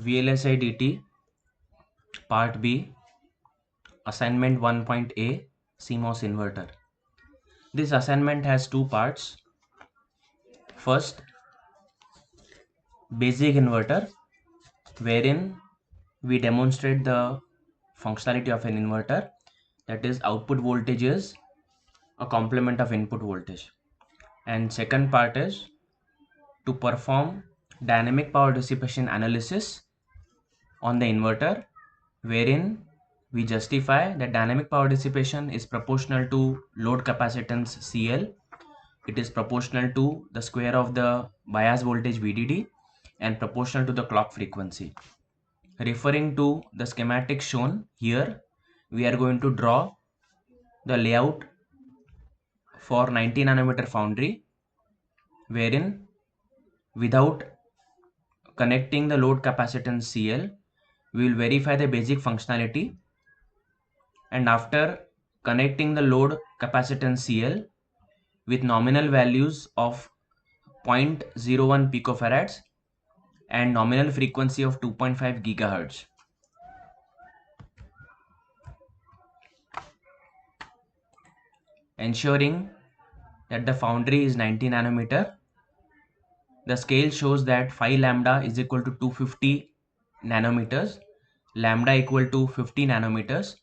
VLSI DT Part B Assignment 1.a CMOS Inverter. This assignment has two parts. First, basic inverter, wherein we demonstrate the functionality of an inverter, that is output voltage is a complement of input voltage. And second part is to perform dynamic power dissipation analysis on the inverter, wherein we justify that dynamic power dissipation is proportional to load capacitance CL. It is proportional to the square of the bias voltage VDD and proportional to the clock frequency. Referring to the schematic shown here, we are going to draw the layout for 90 nanometer foundry, wherein without connecting the load capacitance CL, we will verify the basic functionality, and after connecting the load capacitance CL with nominal values of 0.01 picofarads and nominal frequency of 2.5 gigahertz, ensuring that the foundry is 90 nanometer. The scale shows that phi lambda is equal to 250 nanometers, lambda equal to 50 nanometers,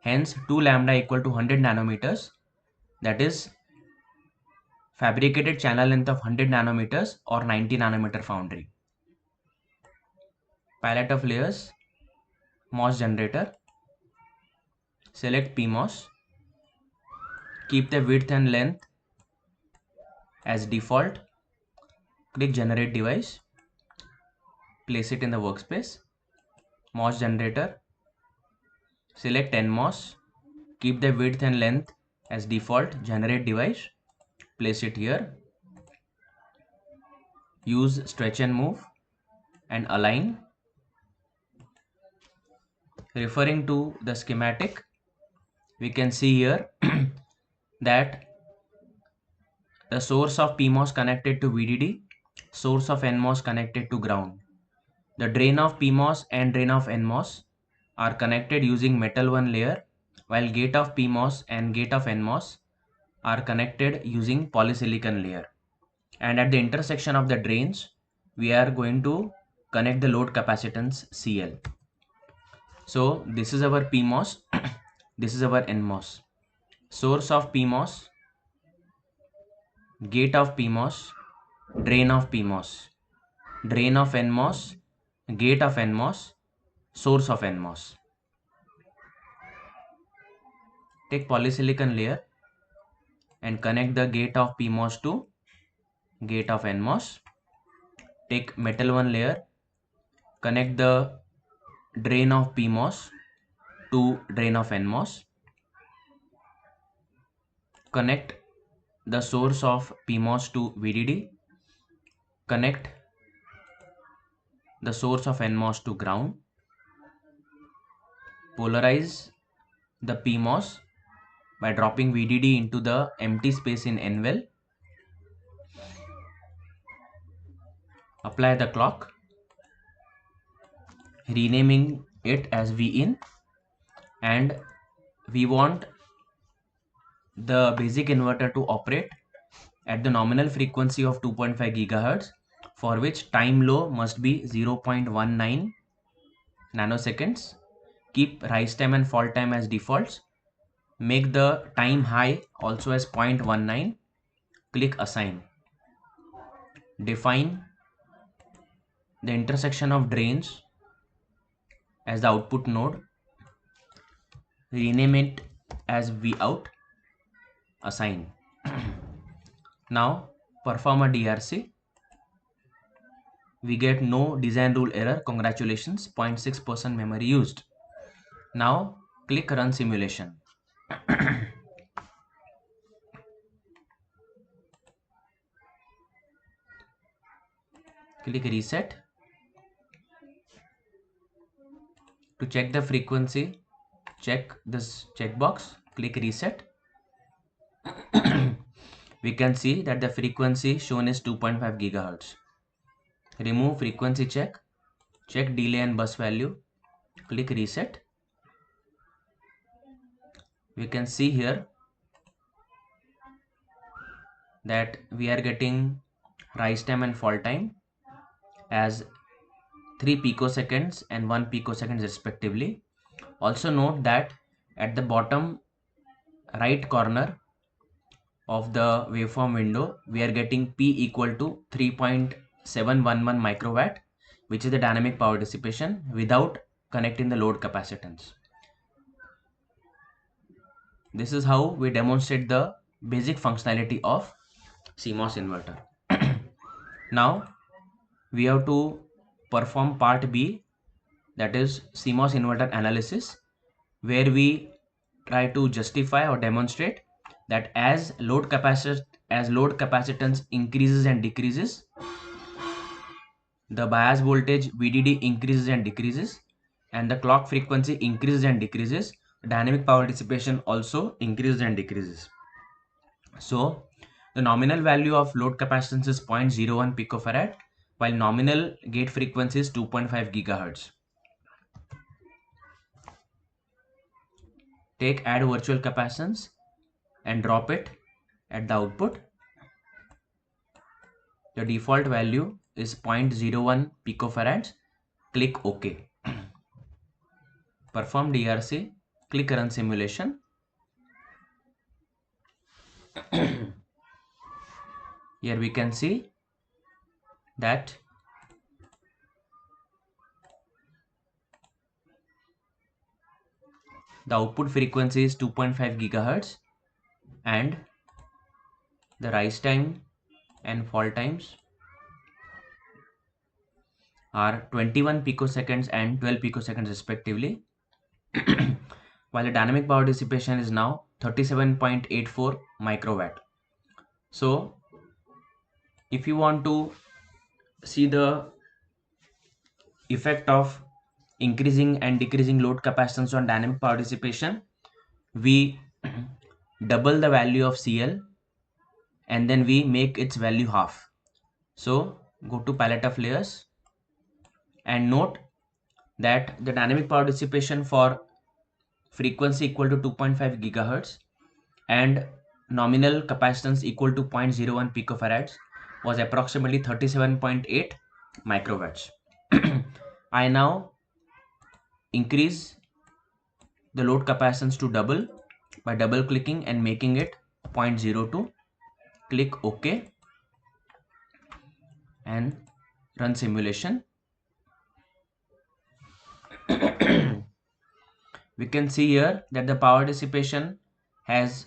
hence 2 lambda equal to 100 nanometers, that is fabricated channel length of 100 nanometers or 90 nanometer foundry. Palette of layers, MOS generator, select PMOS, keep the width and length as default, click generate device, place it in the workspace, MOS generator, select NMOS, keep the width and length as default, generate device, place it here, use stretch and move and align. Referring to the schematic, we can see here that the source of PMOS connected to VDD, source of NMOS connected to ground. The drain of PMOS and drain of NMOS are connected using metal 1 layer, while gate of PMOS and gate of NMOS are connected using polysilicon layer. And at the intersection of the drains, we are going to connect the load capacitance CL. So this is our PMOS, this is our NMOS. Source of PMOS, gate of PMOS, drain of PMOS, drain of NMOS, gate of NMOS, source of NMOS. Take polysilicon layer and connect the gate of PMOS to gate of NMOS. Take metal 1 layer, connect the drain of PMOS to drain of NMOS. Connect the source of PMOS to VDD. Connect the source of NMOS to ground. Polarize the PMOS by dropping VDD into the empty space in N well. Apply the clock, renaming it as Vin, and we want the basic inverter to operate at the nominal frequency of 2.5 gigahertz, for which time low must be 0.19 nanoseconds. Keep rise time and fall time as defaults. Make the time high also as 0.19. Click assign. Define the intersection of drains as the output node. Rename it as Vout. Assign. Now perform a DRC. We get no design rule error. Congratulations, 0.6% memory used. Now click run simulation. Click reset. To check the frequency, check this checkbox, click reset. We can see that the frequency shown is 2.5 gigahertz. Remove frequency check check delay and bus value, click reset. We can see here that we are getting rise time and fall time as 3 picoseconds and 1 picosecond respectively. Also note that at the bottom right corner of the waveform window, we are getting P equal to 3.711 microwatt, which is the dynamic power dissipation without connecting the load capacitance. This is how we demonstrate the basic functionality of CMOS inverter. Now we have to perform part B, that is CMOS inverter analysis, where we try to justify or demonstrate that as load capacitance increases and decreases, the bias voltage VDD increases and decreases, and the clock frequency increases and decreases. Dynamic power dissipation also increases and decreases. So the nominal value of load capacitance is 0.01 picofarad, while nominal gate frequency is 2.5 gigahertz. Take add virtual capacitance and drop it at the output. The default value is 0.01 picofarads. Click OK. Perform DRC. Click run simulation. Here we can see that the output frequency is 2.5 gigahertz and the rise time and fall times are 21 picoseconds and 12 picoseconds respectively, while the dynamic power dissipation is now 37.84 microwatt. So if you want to see the effect of increasing and decreasing load capacitance on dynamic power dissipation, we double the value of CL and then we make its value half. So go to palette of layers and note that the dynamic power dissipation for frequency equal to 2.5 gigahertz and nominal capacitance equal to 0.01 picofarads was approximately 37.8 microwatts. I now increase the load capacitance to double by double clicking and making it 0.02. Click OK and run simulation. We can see here that the power dissipation has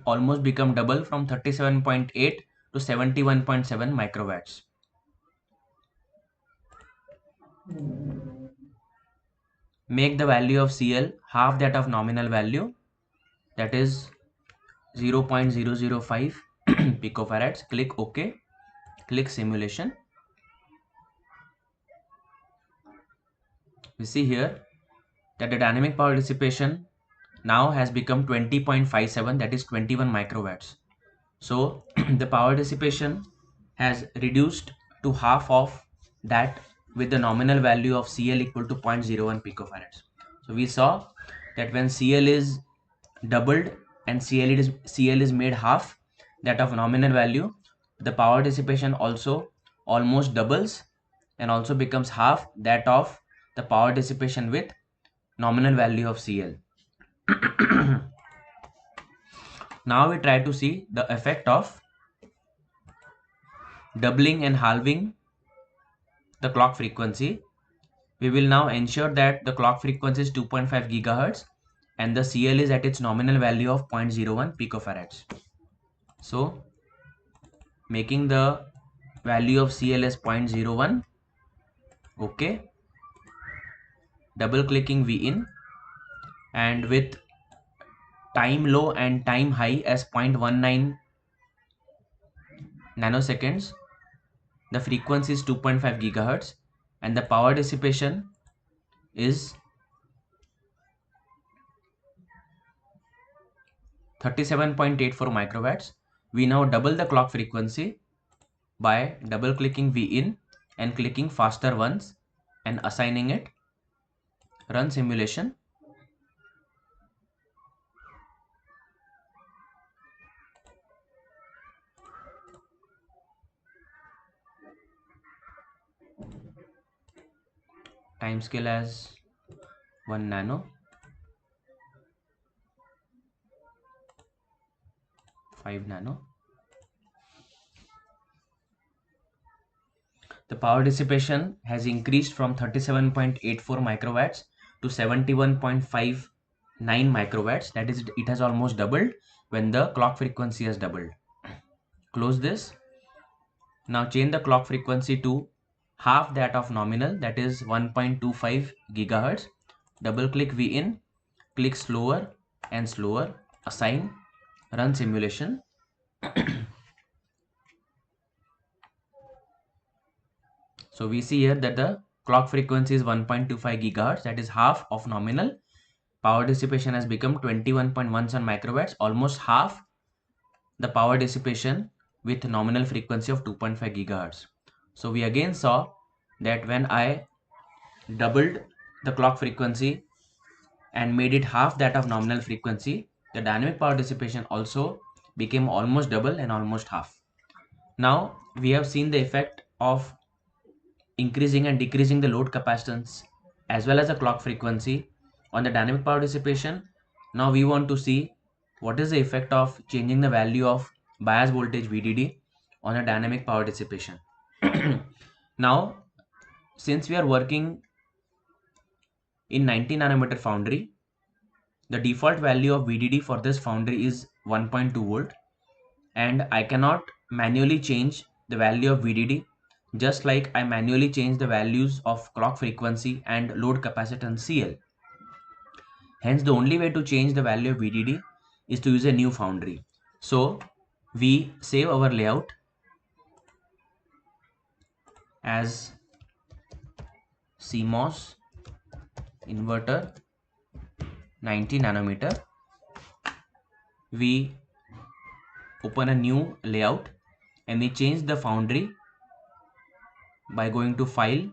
almost become double from 37.8 to 71.7 microwatts. Make the value of CL half that of nominal value, that is 0.005 picofarads. Click OK. Click simulation. We see here that the dynamic power dissipation now has become 20.57, that is 21 microwatts. So the power dissipation has reduced to half of that with the nominal value of CL equal to 0.01 picofarads. So we saw that when CL is doubled and CL is made half that of nominal value, the power dissipation also almost doubles and also becomes half that of the power dissipation with nominal value of CL. Now we try to see the effect of doubling and halving the clock frequency. We will now ensure that the clock frequency is 2.5 gigahertz and the CL is at its nominal value of 0.01 picofarads. So making the value of CL as 0.01, OK, double clicking V in, and with time low and time high as 0.19 nanoseconds, the frequency is 2.5 gigahertz and the power dissipation is 37.84 microwatts. We now double the clock frequency by double clicking V in and clicking faster ones and assigning it. Run simulation. Time scale as 1 nano. 5 nano. The power dissipation has increased from 37.84 microwatts to 71.59 microwatts. That is, it has almost doubled when the clock frequency has doubled. Close this. Now change the clock frequency to half that of nominal, that is 1.25 gigahertz. Double click V in, click slower and slower, assign, run simulation. So we see here that the clock frequency is 1.25 gigahertz, that is half of nominal. Power dissipation has become 21.17 microwatts, almost half the power dissipation with nominal frequency of 2.5 gigahertz. So we again saw that when I doubled the clock frequency and made it half that of nominal frequency, the dynamic power dissipation also became almost double and almost half. Now we have seen the effect of increasing and decreasing the load capacitance as well as the clock frequency on the dynamic power dissipation. Now we want to see what is the effect of changing the value of bias voltage VDD on the dynamic power dissipation. Now, since we are working in 90 nanometer foundry, the default value of VDD for this foundry is 1.2 volt, and I cannot manually change the value of VDD just like I manually change the values of clock frequency and load capacitance CL. Hence, the only way to change the value of VDD is to use a new foundry. So we save our layout as CMOS inverter 90 nanometer. We open a new layout and we change the foundry by going to file,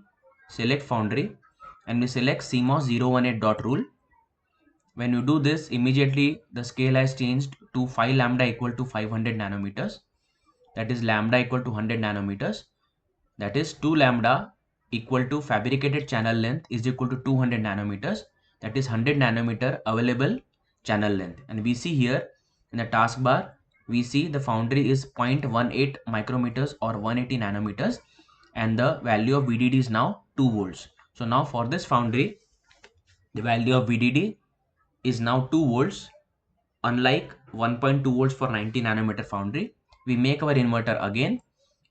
select foundry, and we select CMOS 018 dot rule. When you do this, immediately the scale has changed to 5 lambda equal to 500 nanometers. That is lambda equal to 100 nanometers. That is 2 lambda equal to fabricated channel length is equal to 200 nanometers. That is 100 nanometer available channel length. And we see here in the taskbar, we see the foundry is 0.18 micrometers or 180 nanometers, and the value of VDD is now 2 volts. So now for this foundry, the value of VDD is now 2 volts, unlike 1.2 volts for 90 nanometer foundry. We make our inverter again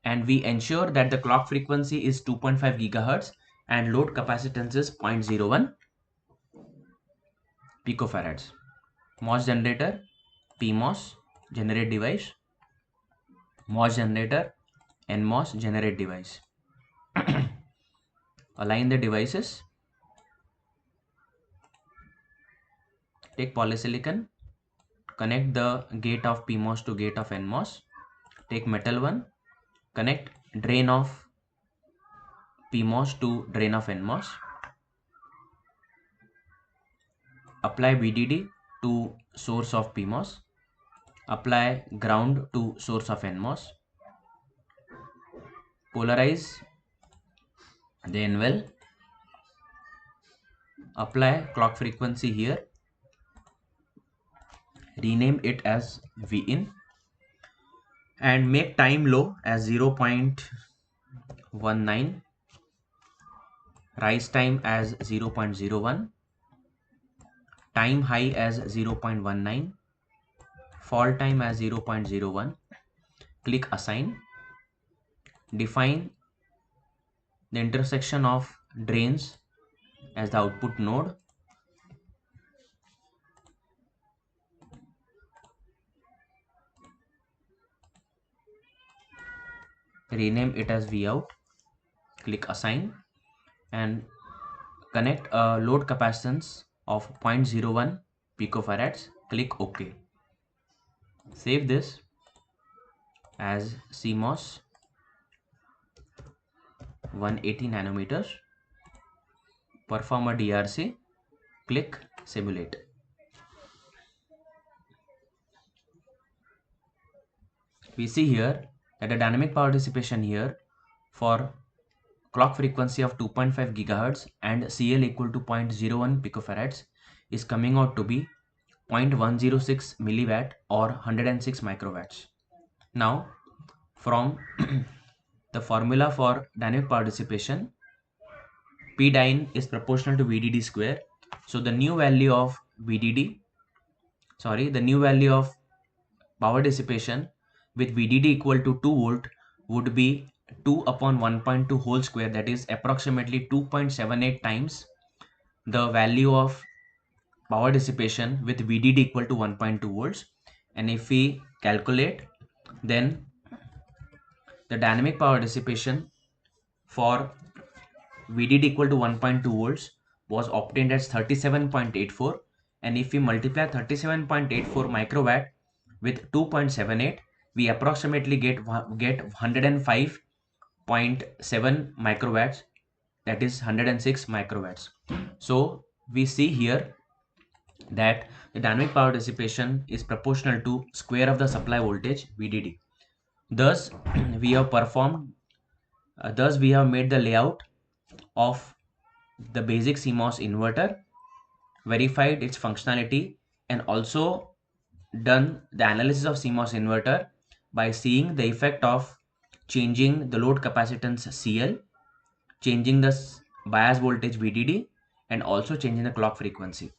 and we ensure that the clock frequency is 2.5 gigahertz and load capacitance is 0.01 picofarads. MOS generator, PMOS generate device, MOS generator, NMOS generate device. Align the devices. Take polysilicon, connect the gate of PMOS to gate of NMOS. Take metal one, connect drain of PMOS to drain of NMOS. Apply VDD to source of PMOS. Apply ground to source of NMOS. Polarize the N-well. Apply clock frequency here. Rename it as Vin and make time low as 0.19, rise time as 0.01, time high as 0.19, fall time as 0.01. Click assign. Define the intersection of drains as the output node. Rename it as Vout. Click assign and connect a load capacitance of 0.01 picofarads. Click OK. Save this as CMOS 180 nanometers. perform a DRC, click simulate. We see here that the dynamic power dissipation here for clock frequency of 2.5 gigahertz and CL equal to 0.01 picofarads is coming out to be 0.106 milliwatt or 106 microwatts. Now, from the formula for dynamic power dissipation, P dyne is proportional to VDD square. So the new value of the new value of power dissipation with VDD equal to 2 volt would be 2 upon 1.2 whole square, that is approximately 2.78 times the value of power dissipation with VDD equal to 1.2 volts. And if we calculate, then the dynamic power dissipation for VDD equal to 1.2 volts was obtained as 37.84, and if we multiply 37.84 microwatt with 2.78, we approximately get 105.7 microwatts, that is 106 microwatts. So we see here that the dynamic power dissipation is proportional to square of the supply voltage VDD. Thus we have made the layout of the basic CMOS inverter, verified its functionality, and also done the analysis of CMOS inverter by seeing the effect of changing the load capacitance CL, changing the bias voltage VDD, and also changing the clock frequency.